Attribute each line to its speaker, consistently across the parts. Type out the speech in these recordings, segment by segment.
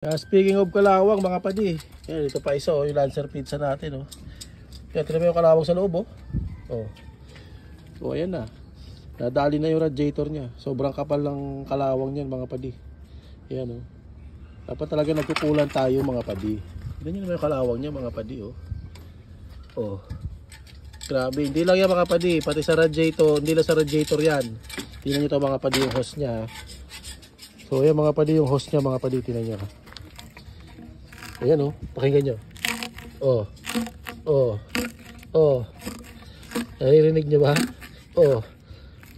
Speaker 1: Speaking of kalawang mga padi, yan, ito pa isa yung Lancer pizza natin. Yan, tira mo yung kalawang sa loob. So ayan na, nadali na yung radiator nya. Sobrang kapal ng kalawang niyan mga padi. Yan dapat talaga nagkukulan tayo mga padi. Tignan nyo naman yung kalawang niya mga padi. Grabe, hindi lang yan mga padi, pati sa radiator, hindi lang sa radiator yan. Tignan nyo ito mga padi yung hose nya. So ayan mga padi yung hose nya mga padi, tignan nyo. Ayan pakinggan nyo. Naririnig nyo ba?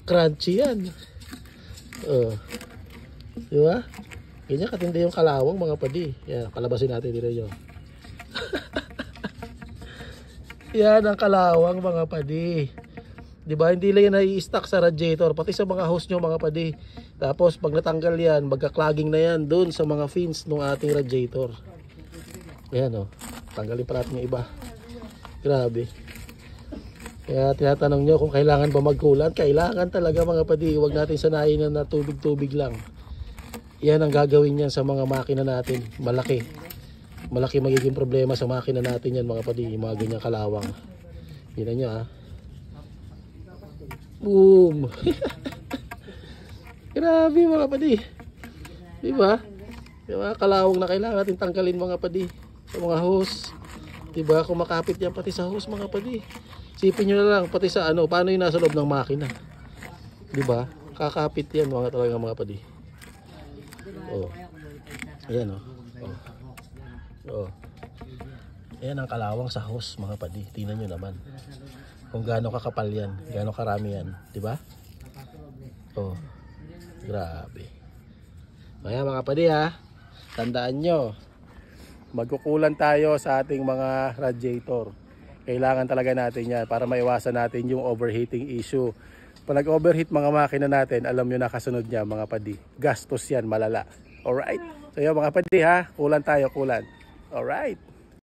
Speaker 1: Crunchy yan. Diba? Ganyan katindi yung kalawang mga padi. Yan, palabasin natin dito nyo. Yan ang kalawang mga padi. Diba? Hindi lang yan nai-stack sa radiator, pati sa mga hose nyo mga padi. Tapos pag natanggal yan, magka-clogging na yan dun sa mga fins ng ating radiator. Ayan tanggalin pa natin yung iba. Grabe. Kaya tinatanong nyo kung kailangan ba magkulan. Kailangan talaga mga padi. Huwag natin sanayin na tubig-tubig lang. Yan ang gagawin yan sa mga makina natin. Malaki magiging problema sa makina natin yan mga padi. Yung mga ganyang kalawang. Tignan nyo Boom. Grabe mga padi. Diba? Yung mga kalawang na kailangan natin tanggalin mga padi sa mga hose. Diba? Kumakapit yan pati sa hose mga padi. Sipin nyo na lang pati sa paano yung nasa loob ng makina. Diba? Kakapit yan mga talaga mga padi. Ayan Ayan ang kalawang sa hose mga padi. Tingnan nyo naman kung gaano kakapal yan, gaano karami yan. Diba? Grabe. Kaya mga padi tandaan nyo, magkukulan tayo sa ating mga radiator. Kailangan talaga natin yan para maiwasan natin yung overheating issue. Pag nag-overheat mga makina natin, alam nyo na kasunod niya mga padi. Gastos yan, malala. Alright? So yun mga padi kulan tayo, kulan. Alright?